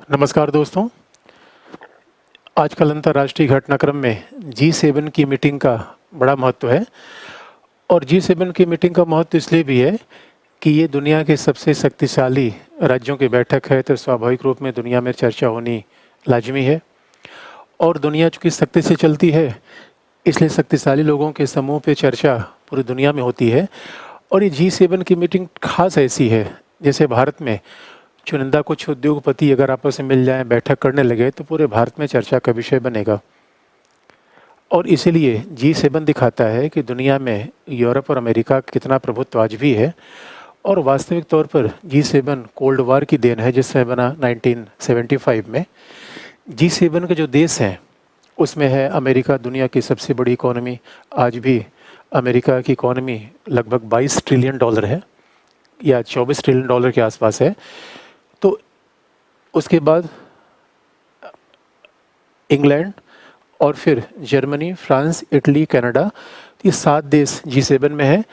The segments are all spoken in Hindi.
नमस्कार दोस्तों। आजकल अंतर्राष्ट्रीय घटनाक्रम में G7 की मीटिंग का बड़ा महत्व है और G7 की मीटिंग का महत्व इसलिए भी है कि ये दुनिया के सबसे शक्तिशाली राज्यों की बैठक है, तो स्वाभाविक रूप में दुनिया में चर्चा होनी लाजमी है। और दुनिया चूँकि शक्ति से चलती है, इसलिए शक्तिशाली लोगों के समूह पे चर्चा पूरी दुनिया में होती है। और ये G7 की मीटिंग खास ऐसी है, जैसे भारत में चुनिंदा कुछ उद्योगपति अगर आपस में मिल जाएं, बैठक करने लगे, तो पूरे भारत में चर्चा का विषय बनेगा। और इसीलिए G7 दिखाता है कि दुनिया में यूरोप और अमेरिका का कितना प्रभुत्व आज भी है। और वास्तविक तौर पर G7 कोल्ड वार की देन है, जिससे बना 1975 में। G7 के जो देश हैं उसमें है अमेरिका, दुनिया की सबसे बड़ी इकोनॉमी। आज भी अमेरिका की इकोनॉमी लगभग $22 ट्रिलियन है या $24 ट्रिलियन के आसपास है। तो उसके बाद इंग्लैंड और फिर जर्मनी, फ्रांस, इटली, कनाडा, ये 7 देश G7 में है।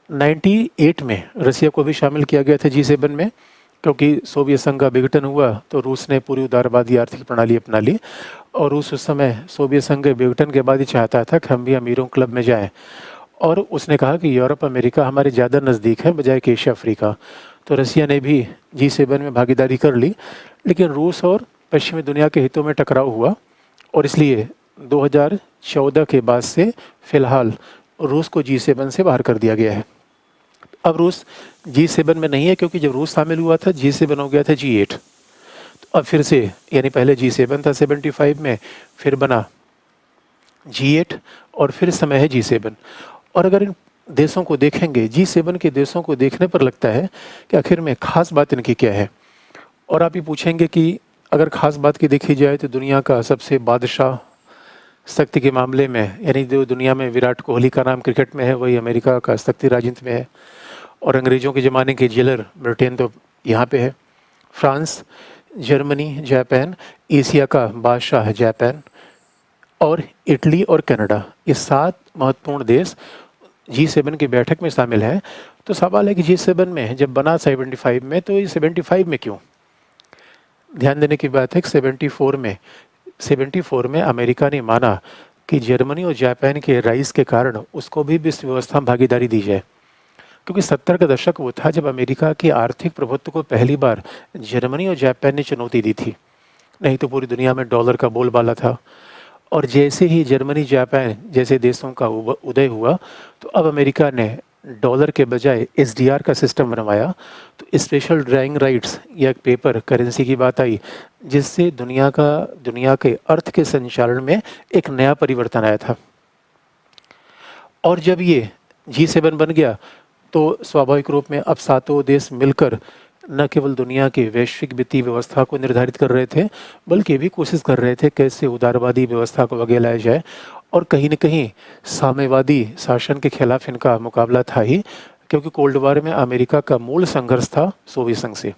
98 में रसिया को भी शामिल किया गया था G7 में, क्योंकि सोवियत संघ का विघटन हुआ तो रूस ने पूरी उदारवादी आर्थिक प्रणाली अपना ली। और रूस उस समय सोवियत संघ के विघटन के बाद ही चाहता था कि हम भी अमीरों क्लब में जाएं। और उसने कहा कि यूरोप अमेरिका हमारे ज़्यादा नज़दीक है बजाय कि एशिया अफ्रीका। तो रसिया ने भी G7 में भागीदारी कर ली, लेकिन रूस और पश्चिमी दुनिया के हितों में टकराव हुआ और इसलिए 2014 के बाद से फ़िलहाल रूस को G7 से बाहर कर दिया गया है। अब रूस G7 में नहीं है, क्योंकि जब रूस शामिल हुआ था G7 हो गया था G8। तो अब फिर से, यानी पहले G7 था 75 में, फिर बना G8 और फिर समय है G7। और अगर इन देशों को देखेंगे, G7 के देशों को देखने पर लगता है कि आखिर में ख़ास बात इनकी क्या है। और आप ये पूछेंगे कि अगर ख़ास बात की देखी जाए तो दुनिया का सबसे बादशाह शक्ति के मामले में, यानी जो दुनिया में विराट कोहली का नाम क्रिकेट में है, वही अमेरिका का शक्ति राजनीति में है। और अंग्रेज़ों के ज़माने के जेलर ब्रिटेन तो यहाँ पे है। फ्रांस, जर्मनी, जापान, एशिया का बादशाह जापान, और इटली और कनाडा, ये 7 महत्वपूर्ण देश G7 की बैठक में शामिल हैं। तो सवाल है कि G7 में जब बना 75 में, तो ये 75 में क्यों? ध्यान देने की बात है कि 74 में अमेरिका ने माना कि जर्मनी और जापान के राइज के कारण उसको भी विश्व व्यवस्था में भागीदारी दी जाए, क्योंकि 70 का दशक वो था जब अमेरिका के आर्थिक प्रभुत्व को पहली बार जर्मनी और जापान ने चुनौती दी थी। नहीं तो पूरी दुनिया में डॉलर का बोलबाला था। और जैसे ही जर्मनी, जापान जैसे देशों का उदय हुआ, तो अब अमेरिका ने डॉलर के बजाय SDR का सिस्टम बनवाया। तो स्पेशल ड्राइंग राइट्स या एक पेपर करेंसी की बात आई, जिससे दुनिया के अर्थ के संचालन में एक नया परिवर्तन आया था। और जब ये G7 बन गया, तो स्वाभाविक रूप में अब 7 देश मिलकर न केवल दुनिया की वैश्विक वित्तीय व्यवस्था को निर्धारित कर रहे थे, बल्कि ये भी कोशिश कर रहे थे कैसे उदारवादी व्यवस्था को आगे लाया जाए। और कहीं न कहीं साम्यवादी शासन के खिलाफ इनका मुकाबला था ही, क्योंकि कोल्ड वार में अमेरिका का मूल संघर्ष था सोवियत संघ से।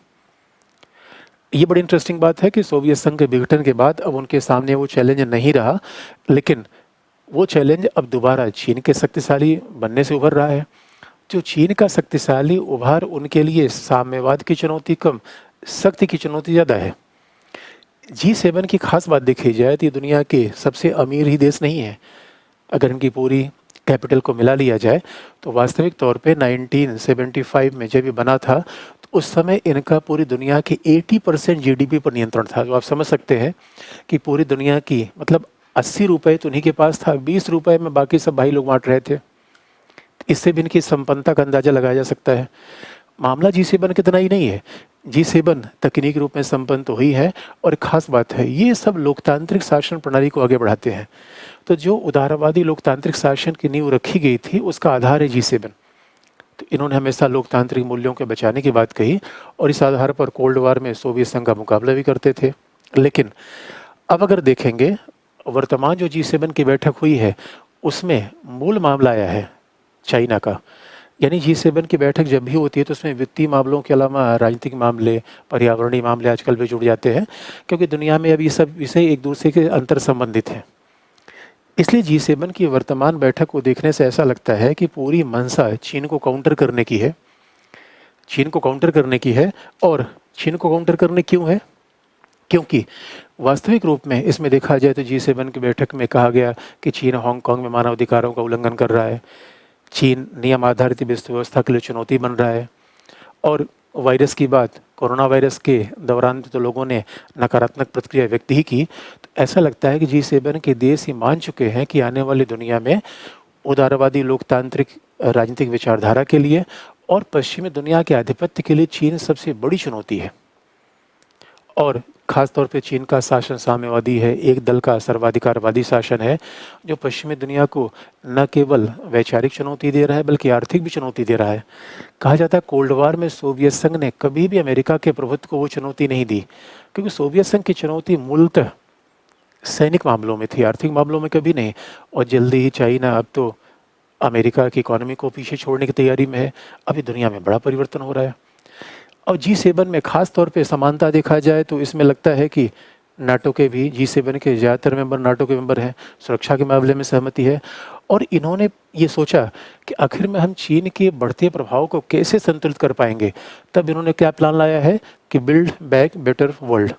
ये बड़ी इंटरेस्टिंग बात है कि सोवियत संघ के विघटन के बाद अब उनके सामने वो चैलेंज नहीं रहा, लेकिन वो चैलेंज अब दोबारा चीन के शक्तिशाली बनने से उभर रहा है। जो चीन का शक्तिशाली उभार, उनके लिए साम्यवाद की चुनौती कम, शक्ति की चुनौती ज़्यादा है। G7 की खास बात देखी जाए तो ये दुनिया के सबसे अमीर ही देश नहीं है। अगर इनकी पूरी कैपिटल को मिला लिया जाए, तो वास्तविक तौर पे 1975 में जब ये बना था, तो उस समय इनका पूरी दुनिया के 80% GDP पर नियंत्रण था। तो आप समझ सकते हैं कि पूरी दुनिया की, मतलब 80 रुपये तो उन्हीं के पास था, 20 रुपये में बाकी सब भाई लोग बाँट रहे थे। इससे भी इनकी संपन्नता का अंदाज़ा लगाया जा सकता है। मामला G7 का इतना ही नहीं है। G7 तकनीकी रूप में संपन्न तो ही है, और खास बात है ये सब लोकतांत्रिक शासन प्रणाली को आगे बढ़ाते हैं। तो जो उदारवादी लोकतांत्रिक शासन की नींव रखी गई थी, उसका आधार है G7। तो इन्होंने हमेशा लोकतांत्रिक मूल्यों के बचाने की बात कही, और इस आधार पर कोल्ड वार में सोवियत संघ का मुकाबला भी करते थे। लेकिन अब अगर देखेंगे, वर्तमान जो G7 की बैठक हुई है, उसमें मूल मामला आया है चाइना का। यानी G7 की बैठक जब भी होती है, तो उसमें वित्तीय मामलों के अलावा राजनीतिक मामले, पर्यावरणीय मामले आजकल भी जुड़ जाते हैं, क्योंकि दुनिया में अब ये सब विषय एक दूसरे के अंतर संबंधित हैं। इसलिए G7 की वर्तमान बैठक को देखने से ऐसा लगता है कि पूरी मंशा चीन को काउंटर करने की है। चीन को काउंटर करने की है। और चीन को काउंटर करने क्यों है? क्योंकि वास्तविक रूप में इसमें देखा जाए तो G7 की बैठक में कहा गया कि चीन हांगकांग में मानवाधिकारों का उल्लंघन कर रहा है, चीन नियम आधारित विश्व व्यवस्था के लिए चुनौती बन रहा है। और वायरस की बात, कोरोना वायरस के दौरान तो लोगों ने नकारात्मक प्रतिक्रिया व्यक्त ही की। तो ऐसा लगता है कि G7 के देश ही मान चुके हैं कि आने वाली दुनिया में उदारवादी लोकतांत्रिक राजनीतिक विचारधारा के लिए और पश्चिमी दुनिया के आधिपत्य के लिए चीन सबसे बड़ी चुनौती है। और ख़ास तौर पे चीन का शासन साम्यवादी है, एक दल का सर्वाधिकारवादी शासन है, जो पश्चिमी दुनिया को न केवल वैचारिक चुनौती दे रहा है बल्कि आर्थिक भी चुनौती दे रहा है। कहा जाता है कोल्ड वार में सोवियत संघ ने कभी भी अमेरिका के प्रभुत्व को वो चुनौती नहीं दी, क्योंकि सोवियत संघ की चुनौती मूलतः सैनिक मामलों में थी, आर्थिक मामलों में कभी नहीं। और जल्दी ही चाइना अब तो अमेरिका की इकोनॉमी को पीछे छोड़ने की तैयारी में है। अभी दुनिया में बड़ा परिवर्तन हो रहा है। और G7 में ख़ास तौर पे समानता देखा जाए तो इसमें लगता है कि नाटो के भी, G7 के ज़्यादातर मेंबर नाटो के मेंबर हैं, सुरक्षा के मामले में सहमति है। और इन्होंने ये सोचा कि आखिर में हम चीन के बढ़ते प्रभाव को कैसे संतुलित कर पाएंगे। तब इन्होंने क्या प्लान लाया है कि बिल्ड बैक बेटर वर्ल्ड।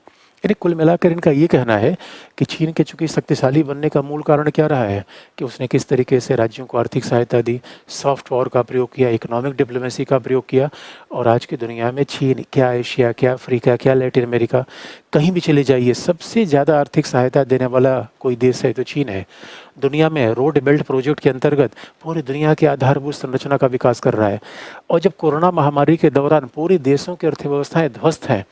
यानी कुल मिलाकर इनका ये कहना है कि चीन के चूंकि शक्तिशाली बनने का मूल कारण क्या रहा है कि उसने किस तरीके से राज्यों को आर्थिक सहायता दी, सॉफ्ट पावर का प्रयोग किया, इकोनॉमिक डिप्लोमेसी का प्रयोग किया। और आज की दुनिया में चीन, क्या एशिया, क्या अफ्रीका, क्या लैटिन अमेरिका, कहीं भी चले जाइए, सबसे ज़्यादा आर्थिक सहायता देने वाला कोई देश है तो चीन है। दुनिया में रोड बेल्ट प्रोजेक्ट के अंतर्गत पूरी दुनिया की आधारभूत संरचना का विकास कर रहा है। और जब कोरोना महामारी के दौरान पूरे देशों की अर्थव्यवस्थाएं ध्वस्त हैं,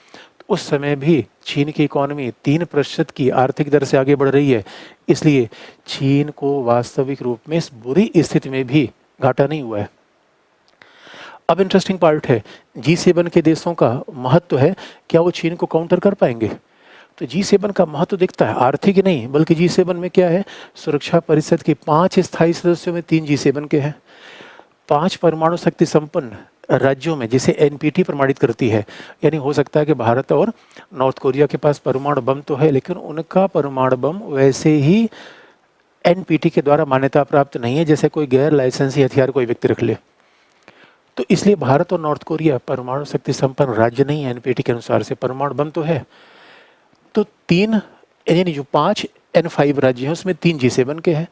उस समय भी चीन की इकोनॉमी 3% की आर्थिक दर से आगे बढ़ रही है। इसलिए चीन को वास्तविक रूप में इस बुरी स्थिति में भी घाटा नहीं हुआ है। अब इंटरेस्टिंग पार्ट है, G7 के देशों का महत्व है, क्या वो चीन को काउंटर कर पाएंगे। तो G7 का महत्व दिखता है आर्थिक ही नहीं, बल्कि G7 में क्या है, सुरक्षा परिषद के 5 स्थायी सदस्यों में 3 G7 के हैं। 5 परमाणु शक्ति संपन्न राज्यों में, जिसे NPT प्रमाणित करती है। यानी हो सकता है कि भारत और नॉर्थ कोरिया के पास परमाणु बम तो है, लेकिन उनका परमाणु बम वैसे ही NPT के द्वारा मान्यता प्राप्त नहीं है जैसे कोई गैर लाइसेंसी हथियार कोई व्यक्ति रख ले। तो इसलिए भारत और नॉर्थ कोरिया परमाणु शक्ति संपन्न राज्य नहीं है NPT के अनुसार से, परमाणु बम तो है। तो 3 यानी जो 5 N5 राज्य हैं उसमें 3 G7 के हैं।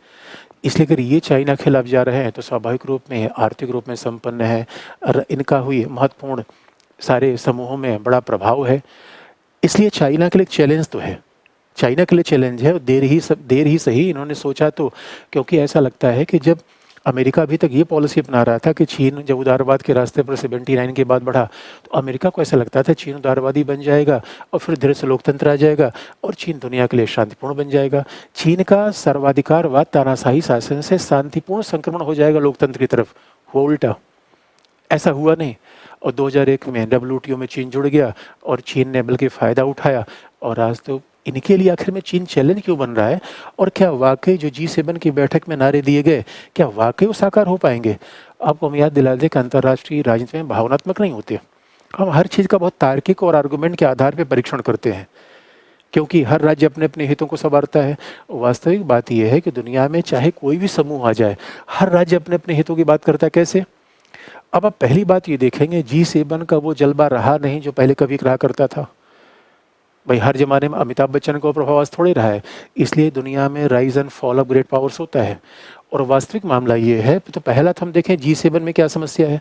इसलिए अगर ये चाइना के खिलाफ जा रहे हैं तो स्वाभाविक रूप में आर्थिक रूप में संपन्न है और इनका हुई महत्वपूर्ण सारे समूहों में बड़ा प्रभाव है। इसलिए चाइना के लिए चैलेंज तो है, चाइना के लिए चैलेंज है। और देर ही सही इन्होंने सोचा तो, क्योंकि ऐसा लगता है कि जब अमेरिका अभी तक ये पॉलिसी अपना रहा था कि चीन जब उदारवाद के रास्ते पर 79 के बाद बढ़ा, तो अमेरिका को ऐसा लगता था चीन उदारवादी बन जाएगा और फिर धीरे से लोकतंत्र आ जाएगा और चीन दुनिया के लिए शांतिपूर्ण बन जाएगा। चीन का सर्वाधिकारवाद तानाशाही शासन से शांतिपूर्ण संक्रमण हो जाएगा लोकतंत्र की तरफ, हुआ उल्टा। ऐसा हुआ नहीं। और 2001 में WTO में चीन जुड़ गया और चीन ने बल्कि फ़ायदा उठाया। और आज तो इनके लिए आखिर में चीन चैलेंज क्यों बन रहा है, और क्या वाकई जो G7 की बैठक में नारे दिए गए क्या वाकई वो साकार हो पाएंगे। आपको हम याद दिला दें कि अंतर्राष्ट्रीय राजनीति में भावनात्मक नहीं होते, हम हर चीज़ का बहुत तार्किक और आर्गूमेंट के आधार पर परीक्षण करते हैं, क्योंकि हर राज्य अपने अपने हितों को संवारता है। वास्तविक बात यह है कि दुनिया में चाहे कोई भी समूह आ जाए, हर राज्य अपने अपने हितों की बात करता है। कैसे? अब आप पहली बात ये देखेंगे, G7 का वो जलवा रहा नहीं जो पहले कभी रहा करता था। भाई हर जमाने में अमिताभ बच्चन का प्रभाव आज थोड़े रहा है, इसलिए दुनिया में rise and fall of great powers होता है। और वास्तविक मामला ये है, तो पहला तो हम देखें G7 में क्या समस्या है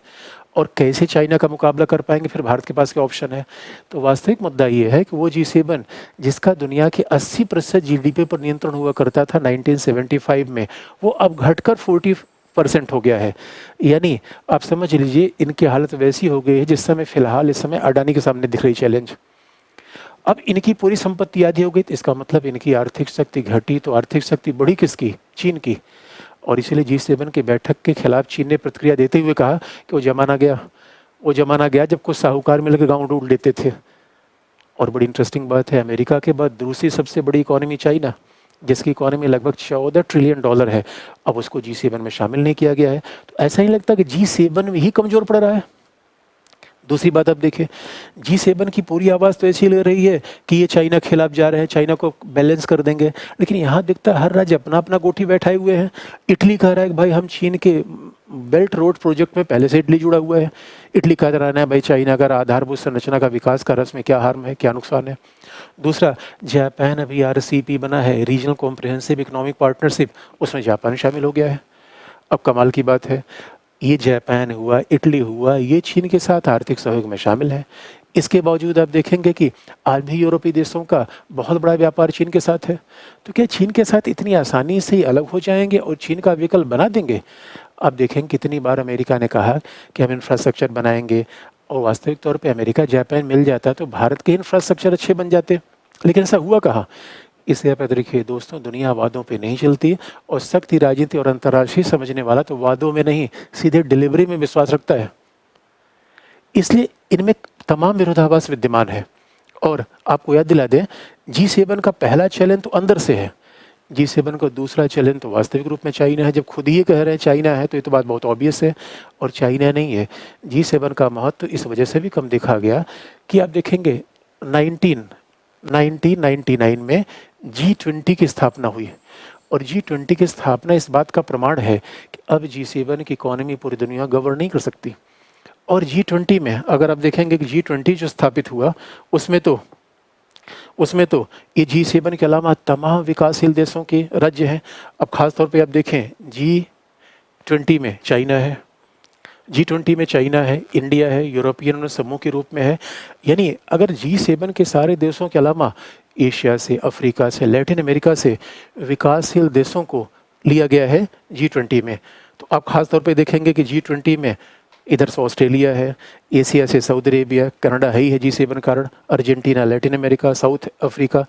और कैसे चाइना का मुकाबला कर पाएंगे, फिर भारत के पास क्या ऑप्शन है। तो वास्तविक मुद्दा ये है कि वो G7 जिसका दुनिया के 80% GDP पर नियंत्रण हुआ करता था 1975 में, वो अब घटकर 40% हो गया है। यानी आप समझ लीजिए इनकी हालत वैसी हो गई है जिस समय फिलहाल इस समय अडानी के सामने दिख रही चैलेंज। अब इनकी पूरी संपत्ति आधी हो गई, तो इसका मतलब इनकी आर्थिक शक्ति घटी, तो आर्थिक शक्ति बढ़ी किसकी? चीन की। और इसीलिए G7 की बैठक के खिलाफ चीन ने प्रतिक्रिया देते हुए कहा कि वो जमाना गया जब कुछ साहूकार मिलकर गांव ढूंढ लेते थे। और बड़ी इंटरेस्टिंग बात है, अमेरिका के बाद दूसरी सबसे बड़ी इकोनॉमी चाइना, जिसकी इकोनॉमी लगभग $14 ट्रिलियन है, अब उसको G7 में शामिल नहीं किया गया है। तो ऐसा नहीं लगता कि G7 में ही कमजोर पड़ रहा है? दूसरी बात आप देखिए, G7 की पूरी आवाज़ तो ऐसी ले रही है कि ये चाइना के खिलाफ जा रहे हैं, चाइना को बैलेंस कर देंगे, लेकिन यहाँ दिखता है हर राज्य अपना-अपना गोटी बैठाए हुए हैं। इटली कह रहा है कि भाई हम चीन के बेल्ट रोड प्रोजेक्ट में पहले से इटली जुड़ा हुआ है। इटली कह रहा है भाई चाइना का आधारभूत संरचना का विकास कर उसमें क्या हार्म है, क्या नुकसान है। दूसरा, जापान अभी RCEP बना है, रीजनल कॉम्प्रिहेंसिव इकोनॉमिक पार्टनरशिप, उसमें जापान शामिल हो गया है। अब कमाल की बात है, ये जापान हुआ, इटली हुआ, ये चीन के साथ आर्थिक सहयोग में शामिल है। इसके बावजूद आप देखेंगे कि आज भी यूरोपीय देशों का बहुत बड़ा व्यापार चीन के साथ है। तो क्या चीन के साथ इतनी आसानी से ही अलग हो जाएंगे और चीन का विकल्प बना देंगे? आप देखेंगे कितनी बार अमेरिका ने कहा कि हम इंफ्रास्ट्रक्चर बनाएंगे, और वास्तविक तौर पे अमेरिका जापान मिल जाता तो भारत के इंफ्रास्ट्रक्चर अच्छे बन जाते, लेकिन ऐसा हुआ कहाँ? इसलिए आप देखिए दोस्तों, दुनिया वादों पे नहीं चलती, और सख्ती राजनीति और अंतर्राष्ट्रीय समझने वाला तो वादों में नहीं, सीधे डिलीवरी में विश्वास रखता है। इसलिए इनमें तमाम विरोधाभास विद्यमान है। और आपको याद दिला दें, G7 का पहला चैलेंज तो अंदर से है, G7 का दूसरा चैलेंज तो वास्तविक रूप में चाइना है। जब खुद ही कह रहे हैं चाइना है, तो ये तो बात बहुत ऑब्वियस है, और चाइना नहीं है। G7 का महत्व इस वजह से भी कम देखा गया कि आप देखेंगे 1999 में G20 की स्थापना हुई, और G20 की स्थापना इस बात का प्रमाण है कि अब G7 की इकोनॉमी पूरी दुनिया गवर्न नहीं कर सकती। और G20 में अगर आप देखेंगे कि G20 जो स्थापित हुआ, उसमें तो ये G7 के अलावा तमाम विकासशील देशों के राज्य हैं। अब खास तौर पे आप देखें, G20 में चाइना है, G20 में चाइना है, इंडिया है, यूरोपियन यूनियन समूह के रूप में है। यानी अगर G7 के सारे देशों के अलावा एशिया से, अफ्रीका से, लैटिन अमेरिका से विकासशील देशों को लिया गया है G20 में, तो आप खास तौर पे देखेंगे कि G20 में इधर से ऑस्ट्रेलिया है, एशिया से सऊदी अरेबिया, कनाडा है ही है G7 कारण, Argentina, Latin America, south Africa.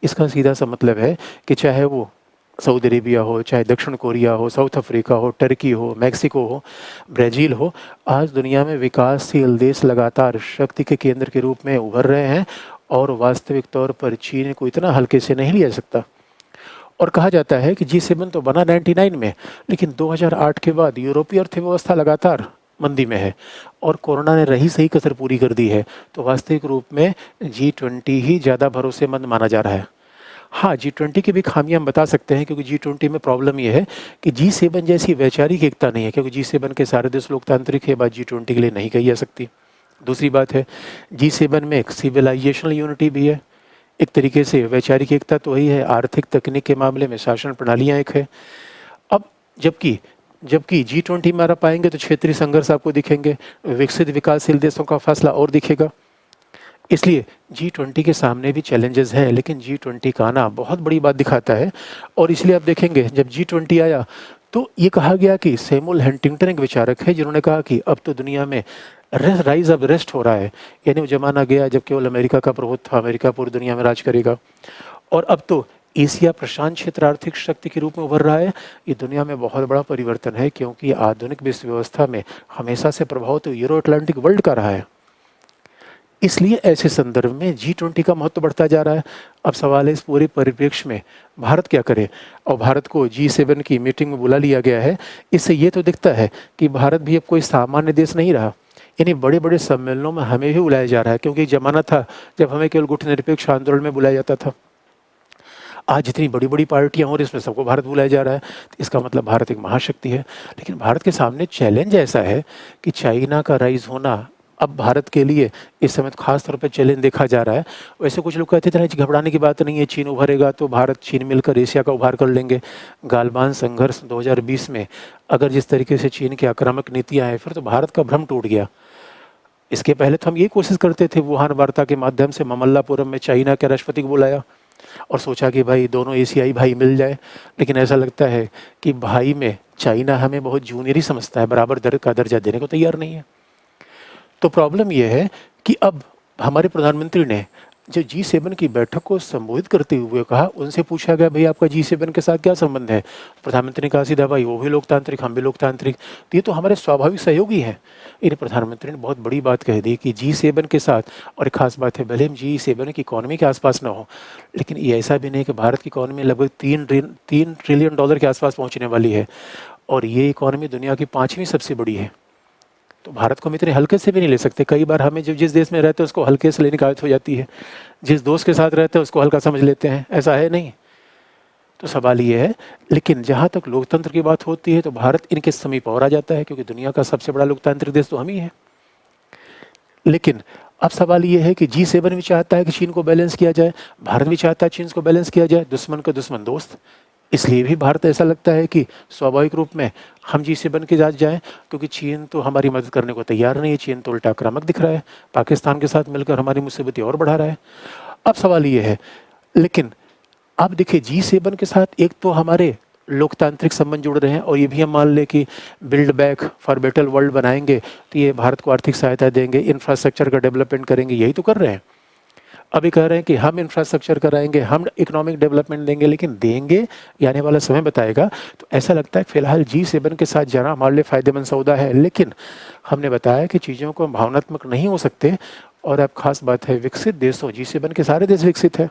इसका सीधा सा मतलब है कि चाहे वो सऊदी अरेबिया हो, चाहे दक्षिण कोरिया हो, साउथ अफ्रीका हो, टर्की हो, मैक्सिको हो, ब्राज़ील हो, आज दुनिया में विकासशील देश लगातार शक्ति के केंद्र के रूप में उभर रहे हैं, और वास्तविक तौर पर चीन को इतना हल्के से नहीं लिया जा सकता। और कहा जाता है कि G7 तो बना 99 में, लेकिन 2008 के बाद यूरोपीय अर्थव्यवस्था लगातार मंदी में है, और कोरोना ने रही सही कसर पूरी कर दी है। तो वास्तविक रूप में G20 ही ज़्यादा भरोसेमंद माना जा रहा है। हाँ, G20 की भी खामियां हम बता सकते हैं, क्योंकि G20 में प्रॉब्लम ये है कि G7 जैसी वैचारिक एकता नहीं है, क्योंकि G7 के सारे देश लोकतांत्रिक है, बात G20 के लिए नहीं कही जा सकती। दूसरी बात है, G7 में एक सिविलाइजेशनल यूनिटी भी है, एक तरीके से वैचारिक एकता तो वही है, आर्थिक तकनीक के मामले में शासन प्रणालियाँ एक है। अब जबकि जबकि G20 में आप पाएंगे तो क्षेत्रीय संघर्ष आपको दिखेंगे, विकसित विकासशील देशों का फासला और दिखेगा। इसलिए G20 के सामने भी चैलेंजेस हैं, लेकिन G20 का आना बहुत बड़ी बात दिखाता है। और इसलिए आप देखेंगे जब G20 आया तो ये कहा गया कि सैमुअल हंटिंगटन एक विचारक है जिन्होंने कहा कि अब तो दुनिया में राइज ऑफ रेस्ट हो रहा है, यानी वो जमाना गया जब केवल अमेरिका का प्रभुत्व था, अमेरिका पूरी दुनिया में राज करेगा, और अब तो एशिया प्रशांत क्षेत्र आर्थिक शक्ति के रूप में उभर रहा है। ये दुनिया में बहुत बड़ा परिवर्तन है, क्योंकि आधुनिक विश्व व्यवस्था में हमेशा से प्रभाव तो यूरो अटलांटिक वर्ल्ड का रहा है। इसलिए ऐसे संदर्भ में G20 का महत्व बढ़ता जा रहा है। अब सवाल है इस पूरे परिप्रेक्ष्य में भारत क्या करे, और भारत को G7 की मीटिंग में बुला लिया गया है। इससे ये तो दिखता है कि भारत भी अब कोई सामान्य देश नहीं रहा, यानी बड़े बड़े सम्मेलनों में हमें भी बुलाया जा रहा है, क्योंकि एक जमाना था जब हमें केवल गुटनिरपेक्ष आंदोलन में बुलाया जाता था। आज जितनी बड़ी बड़ी पार्टियां हो रही इसमें सबको भारत बुलाया जा रहा है, तो इसका मतलब भारत एक महाशक्ति है। लेकिन भारत के सामने चैलेंज ऐसा है कि चाइना का राइज होना अब भारत के लिए इस समय खास तौर पर चैलेंज देखा जा रहा है। वैसे कुछ लोग कहते थे घबराने की बात नहीं है, चीन उभरेगा तो भारत चीन मिलकर एशिया का उभार कर लेंगे। गालवान संघर्ष 2020 में अगर जिस तरीके से चीन की आक्रामक नीतियाँ हैं, फिर तो भारत का भ्रम टूट गया। इसके पहले तो हम ये कोशिश करते थे, वुहान वार्ता के माध्यम से ममल्लापुरम में चाइना के राष्ट्रपति को बुलाया और सोचा कि भाई दोनों एशियाई भाई मिल जाए, लेकिन ऐसा लगता है कि भाई में चाइना हमें बहुत जूनियर ही समझता है, बराबर दर का दर्जा देने को तैयार नहीं है। तो प्रॉब्लम यह है कि अब हमारे प्रधानमंत्री ने जो G7 की बैठक को संबोधित करते हुए कहा, उनसे पूछा गया भाई आपका G7 के साथ क्या संबंध है। प्रधानमंत्री ने कहा सीधा भाई वो भी लोकतांत्रिक, हम भी लोकतांत्रिक, तो ये तो हमारे स्वाभाविक सहयोगी हैं। इन प्रधानमंत्री ने बहुत बड़ी बात कह दी कि G7 के साथ, और एक खास बात है, भले हम G7 की इकोनॉमी के आसपास ना हो, लेकिन ये ऐसा भी नहीं कि भारत की इकोनॉमी लगभग $3 ट्रिलियन के आसपास पहुँचने वाली है, और ये इकोनॉमी दुनिया की 5वीं सबसे बड़ी है। तो भारत को हम इतने हल्के से भी नहीं ले सकते। कई बार हमें जो जिस देश में रहते हैं उसको हल्के से लेने की आदत हो जाती है, जिस दोस्त के साथ रहते हैं उसको हल्का समझ लेते हैं, ऐसा है नहीं। तो सवाल ये है, लेकिन जहाँ तक लोकतंत्र की बात होती है तो भारत इनके समीप और आ जाता है, क्योंकि दुनिया का सबसे बड़ा लोकतांत्रिक देश तो हम ही है। लेकिन अब सवाल ये है कि G7 भी चाहता है कि चीन को बैलेंस किया जाए, भारत भी चाहता है चीन को बैलेंस किया जाए, दुश्मन का दुश्मन दोस्त। इसलिए भी भारत ऐसा लगता है कि स्वाभाविक रूप में हम G7 के साथ जाएं, क्योंकि चीन तो हमारी मदद करने को तैयार नहीं है, चीन तो उल्टा आक्रामक दिख रहा है, पाकिस्तान के साथ मिलकर हमारी मुसीबतें और बढ़ा रहा है। अब सवाल ये है, लेकिन आप देखिए G7 के साथ एक तो हमारे लोकतांत्रिक संबंध जुड़ रहे हैं, और ये भी हम मान लें कि build back for better world बनाएंगे तो ये भारत को आर्थिक सहायता देंगे, इंफ्रास्ट्रक्चर का डेवलपमेंट करेंगे, यही तो कर रहे हैं। अभी कह रहे हैं कि हम इंफ्रास्ट्रक्चर कराएंगे, हम इकोनॉमिक डेवलपमेंट देंगे, लेकिन देंगे ये आने वाला समय बताएगा। तो ऐसा लगता है फिलहाल G7 के साथ जाना हमारे लिए फ़ायदेमंद सौदा है, लेकिन हमने बताया कि चीज़ों को भावनात्मक नहीं हो सकते। और अब खास बात है, विकसित देशों, G7 के सारे देश विकसित है,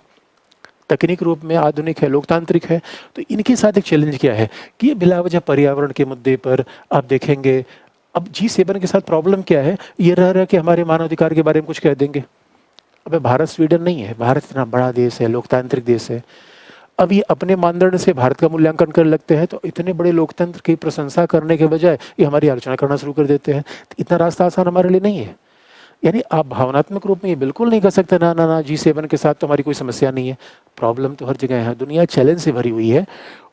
तकनीक रूप में आधुनिक है, लोकतांत्रिक है, तो इनके साथ एक चैलेंज क्या है कि ये बिलावजह पर्यावरण के मुद्दे पर आप देखेंगे। अब G7 के साथ प्रॉब्लम क्या है, ये रह रहा है कि हमारे मानवाधिकार के बारे में कुछ कह देंगे। अबे भारत स्वीडन नहीं है, भारत इतना बड़ा देश है, लोकतांत्रिक देश है। अब ये अपने मानदंड से भारत का मूल्यांकन करने लगते हैं, तो इतने बड़े लोकतंत्र की प्रशंसा करने के बजाय ये हमारी आलोचना करना शुरू कर देते हैं। तो इतना रास्ता आसान हमारे लिए नहीं है। यानी आप भावनात्मक रूप में ये बिल्कुल नहीं कर सकते ना ना ना G7 के साथ तो हमारी कोई समस्या नहीं है। प्रॉब्लम तो हर जगह है, दुनिया चैलेंज से भरी हुई है।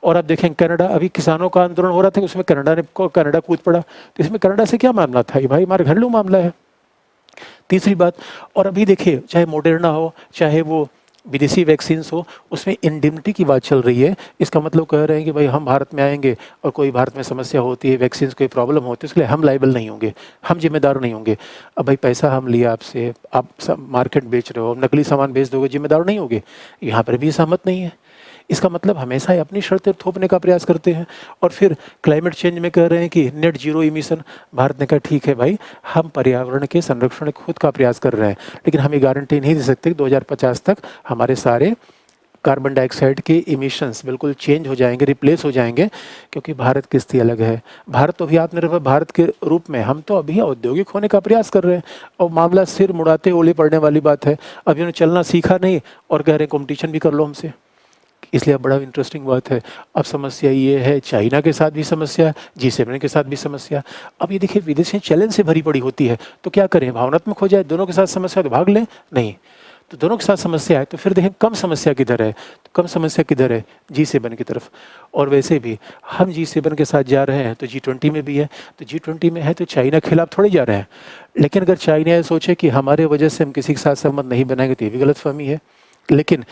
और आप देखें कनाडा, अभी किसानों का आंदोलन हो रहा था, उसमें कनाडा कूद पड़ा, तो इसमें कनाडा से क्या मामला था, ये भाई हमारा घरेलू मामला है। तीसरी बात, और अभी देखिए चाहे मोडेर्ना हो चाहे वो विदेशी वैक्सीन्स हो, उसमें इंडिमिटी की बात चल रही है। इसका मतलब कह रहे हैं कि भाई हम भारत में आएंगे और कोई भारत में समस्या होती है, वैक्सीन्स कोई प्रॉब्लम होती है, इसके लिए हम लाइबल नहीं होंगे, हम जिम्मेदार नहीं होंगे। अब भाई पैसा हम लिया आपसे, आप मार्केट बेच रहे हो, नकली सामान बेच दोगे, जिम्मेदार नहीं होगे, यहाँ पर भी सहमत नहीं है। इसका मतलब हमेशा ही अपनी शर्तें थोपने का प्रयास करते हैं। और फिर क्लाइमेट चेंज में कह रहे हैं कि नेट जीरो इमिशन, भारत ने कहा ठीक है भाई, हम पर्यावरण के संरक्षण खुद का प्रयास कर रहे हैं, लेकिन हम ये गारंटी नहीं दे सकते कि 2050 तक हमारे सारे कार्बन डाइऑक्साइड के इमिशंस बिल्कुल चेंज हो जाएंगे, रिप्लेस हो जाएंगे, क्योंकि भारत की स्थिति अलग है। भारत तो अभी आत्मनिर्भर भारत के रूप में, हम तो अभी औद्योगिक होने का प्रयास कर रहे हैं, और मामला सिर मुड़ाते ओले पड़ने वाली बात है। अभी उन्होंने चलना सीखा नहीं और कह रहे हैं कॉम्पिटिशन भी कर लो हमसे। इसलिए अब बड़ा इंटरेस्टिंग बात है। अब समस्या ये है, चाइना के साथ भी समस्या, G7 के साथ भी समस्या। अब ये देखिए विदेशी चैलेंज से भरी पड़ी होती है, तो क्या करें, भावनात्मक हो जाए, दोनों के साथ समस्या तो भाग लें, नहीं। तो दोनों के साथ समस्या है, तो फिर देखें कम समस्या किधर है, तो कम समस्या किधर है, G7 की तरफ। और वैसे भी हम G7 के साथ जा रहे हैं तो G20 में भी है, तो G20 में है तो चाइना के खिलाफ थोड़े जा रहे हैं। लेकिन अगर चाइना ये सोचे कि हमारे वजह से हम किसी के साथ संबंध नहीं बनाएंगे, तो ये भी गलतफहमी है। लेकिन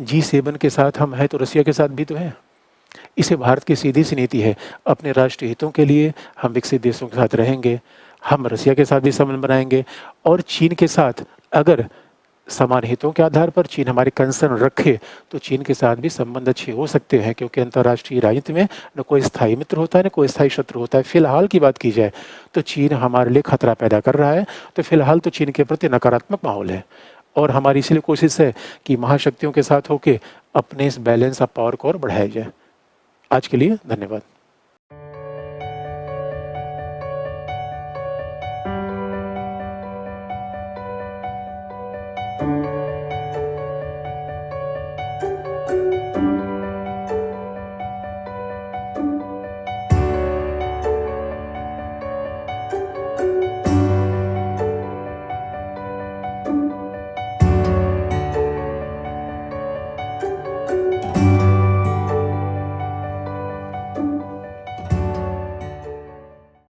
G7 के साथ हम हैं तो रसिया के साथ भी तो हैं। इसे भारत की सीधी सी नीति है, अपने राष्ट्रीय हितों के लिए हम विकसित देशों के साथ रहेंगे, हम रसिया के साथ भी संबंध बनाएंगे। और चीन के साथ अगर समान हितों के आधार पर चीन हमारे कंसर्न रखे तो चीन के साथ भी संबंध अच्छे हो सकते हैं, क्योंकि अंतर्राष्ट्रीय राजनीति में न कोई स्थायी मित्र होता है न कोई स्थायी शत्रु होता है। फिलहाल की बात की जाए तो चीन हमारे लिए खतरा पैदा कर रहा है, तो फिलहाल तो चीन के प्रति नकारात्मक माहौल है। और हमारी इसलिए कोशिश है कि महाशक्तियों के साथ होकर अपने इस बैलेंस ऑफ पावर को और बढ़ाया जाए। आज के लिए धन्यवाद।